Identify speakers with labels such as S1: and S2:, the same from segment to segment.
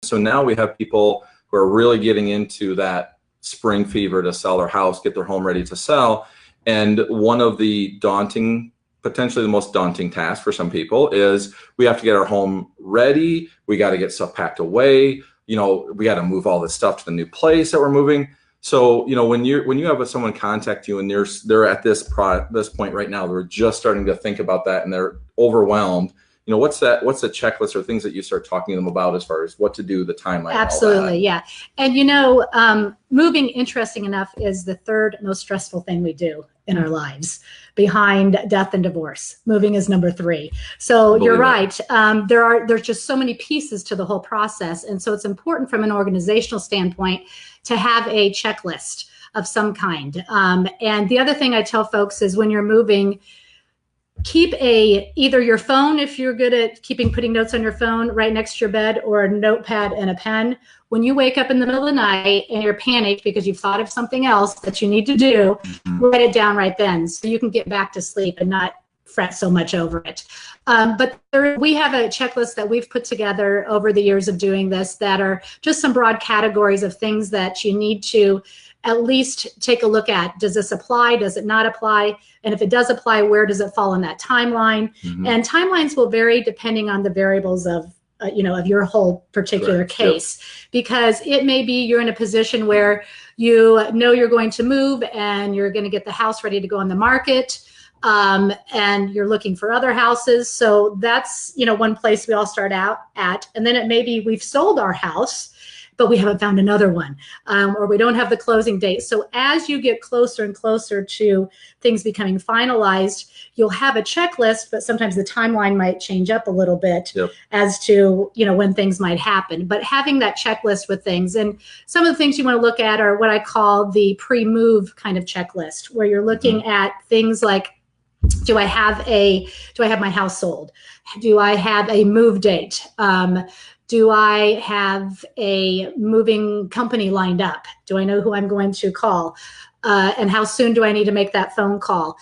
S1: So now we have people who are really getting into that spring fever to sell their house, get their home ready to sell. And one of the potentially the most daunting task for some people is we have to get our home ready. We got to get stuff packed away. We got to move all this stuff to the new place that we're moving. So, when you have someone contact you and they're at this point right now, they're just starting to think about that and they're overwhelmed. What's the checklist or things that you start talking to them about as far as what to do, the timeline?
S2: Absolutely, yeah. And moving, interesting enough, is the third most stressful thing we do in our lives, behind death and divorce. Moving is number 3. So you're right. There's just so many pieces to the whole process, and so it's important from an organizational standpoint to have a checklist of some kind. And the other thing I tell folks is when you're moving, keep either your phone, if you're good at putting notes on your phone, right next to your bed, or a notepad and a pen. When you wake up in the middle of the night and you're panicked because you've thought of something else that you need to do, write it down right then so you can get back to sleep and not fret so much over it. But we have a checklist that we've put together over the years of doing this that are just some broad categories of things that you need to at least take a look at. Does this apply? Does it not apply? And if it does apply, where does it fall in that timeline? And timelines will vary depending on the variables of your whole particular case, because it may be you're in a position where you're going to move and you're going to get the house ready to go on the market, and you're looking for other houses. So that's, one place we all start out at. And then it may be we've sold our house, but we haven't found another one, or we don't have the closing date. So as you get closer and closer to things becoming finalized, you'll have a checklist, but sometimes the timeline might change up a little bit as to, when things might happen. But having that checklist with things, and some of the things you want to look at are what I call the pre-move kind of checklist, where you're looking at things like, do I have my house sold? Do I have a move date? Do I have a moving company lined up? Do I know who I'm going to call? And how soon do I need to make that phone call?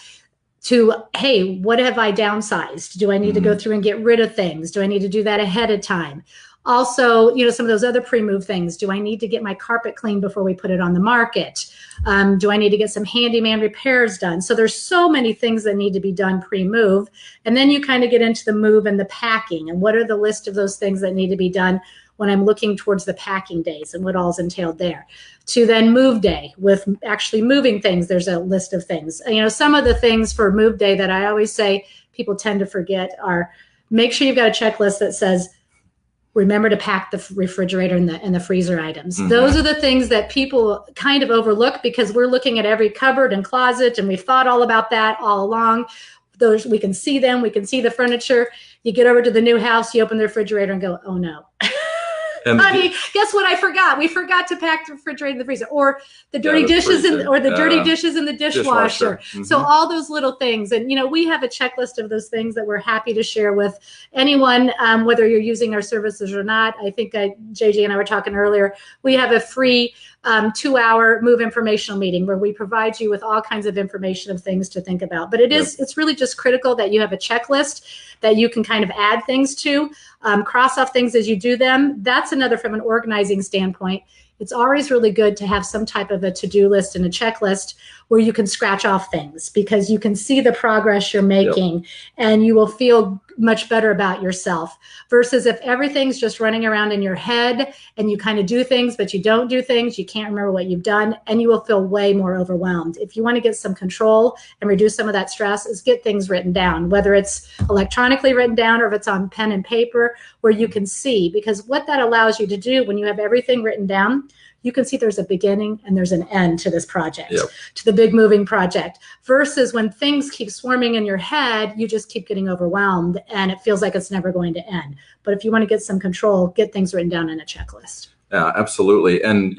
S2: Hey, what have I downsized? Do I need to go through and get rid of things? Do I need to do that ahead of time? Also, some of those other pre-move things. Do I need to get my carpet cleaned before we put it on the market? Do I need to get some handyman repairs done? So there's so many things that need to be done pre-move. And then you kind of get into the move and the packing. And what are the list of those things that need to be done when I'm looking towards the packing days and what all's entailed there? To then move day, with actually moving things, there's a list of things. Some of the things for move day that I always say people tend to forget are, make sure you've got a checklist that says, remember to pack the refrigerator and the freezer items. Those are the things that people kind of overlook because we're looking at every cupboard and closet, and we've thought all about that all along. Those, we can see them, we can see the furniture. You get over to the new house, you open the refrigerator and go, oh no. Honey, guess what I forgot? We forgot to pack the refrigerator and the freezer, or the dirty dishes dirty dishes in the dishwasher. So all those little things. And, we have a checklist of those things that we're happy to share with anyone, whether you're using our services or not. I think JJ and I were talking earlier, we have a free 2-hour move informational meeting where we provide you with all kinds of information of things to think about. But it's really just critical that you have a checklist that you can kind of add things to, cross off things as you do them. That's another, from an organizing standpoint, it's always really good to have some type of a to-do list and a checklist where you can scratch off things, because you can see the progress you're making and you will feel much better about yourself, versus if everything's just running around in your head and you kind of do things, but you don't do things, you can't remember what you've done, and you will feel way more overwhelmed. If you want to get some control and reduce some of that stress, is get things written down, whether it's electronically written down or if it's on pen and paper where you can see, because what that allows you to do when you have everything written down, you can see there's a beginning and there's an end to this project, to the big moving project, versus when things keep swarming in your head, you just keep getting overwhelmed and it feels like it's never going to end. But if you want to get some control, get things written down in a checklist. Yeah, absolutely. And,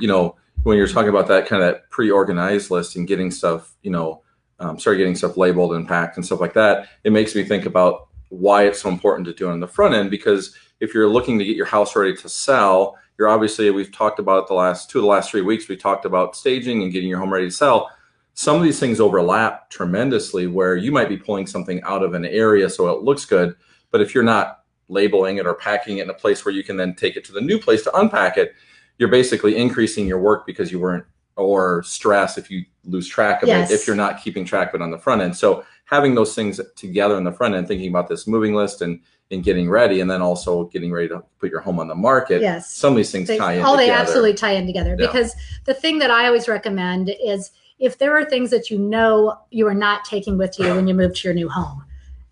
S2: when you're talking about that kind of that pre-organized list and getting stuff, getting stuff labeled and packed and stuff like that, it makes me think about why it's so important to do it on the front end, because if you're looking to get your house ready to sell, you're obviously, we've talked about the last 3 weeks, we talked about staging and getting your home ready to sell. Some of these things overlap tremendously, where you might be pulling something out of an area so it looks good, but if you're not
S1: labeling it or packing it in a place where you can then take it to the new place to unpack it, you're basically increasing your work because you weren't, or stress if you lose track of it, if you're not keeping track of it on the front end. So having those things together on the front end, thinking about this moving list and getting ready, and then also getting ready to put your home on the market. Some of these things tie in together.
S2: They absolutely tie in together, because the thing that I always recommend is, if there are things that you know you are not taking with you when you move to your new home,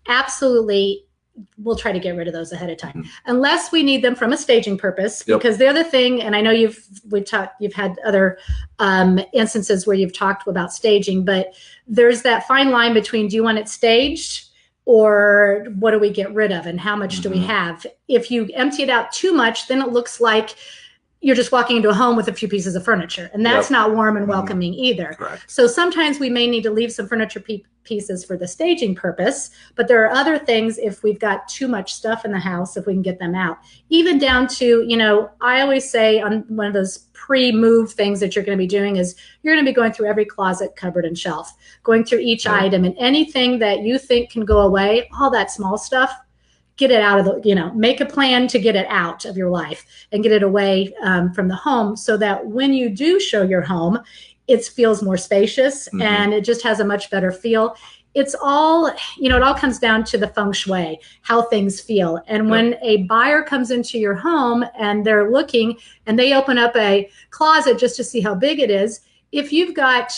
S2: absolutely, we'll try to get rid of those ahead of time, unless we need them from a staging purpose. Because the other thing, and I know you've had other instances where you've talked about staging, but there's that fine line between, do you want it staged, or what do we get rid of, and how much do we have? If you empty it out too much, then it looks like you're just walking into a home with a few pieces of furniture, and that's not warm and welcoming either. So sometimes we may need to leave some furniture pieces for the staging purpose, but there are other things, if we've got too much stuff in the house, if we can get them out. Even down to, I always say on one of those pre-move things that you're going to be doing is, you're going to be going through every closet, cupboard, and shelf, going through each item, and anything that you think can go away, all that small stuff, get it out of the, make a plan to get it out of your life and get it away from the home, so that when you do show your home, it feels more spacious and it just has a much better feel. It's all, it all comes down to the feng shui, how things feel. And when a buyer comes into your home and they're looking and they open up a closet just to see how big it is, if you've got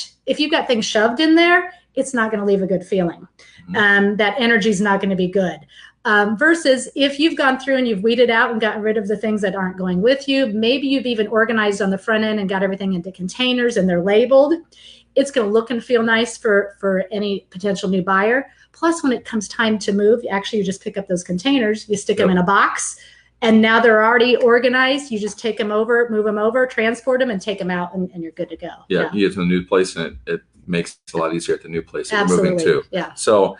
S2: things shoved in there, it's not going to leave a good feeling. That energy is not going to be good. Versus if you've gone through and you've weeded out and gotten rid of the things that aren't going with you, maybe you've even organized on the front end and got everything into containers and they're labeled, it's going to look and feel nice for any potential new buyer. Plus, when it comes time to move, you just pick up those containers, you stick them in a box, and now they're already organized. You just take them over, move them over, transport them, and take them out, and you're good to go.
S1: You get to a new place, and it makes it a lot easier at the new place that you're moving to.
S2: Yeah.
S1: So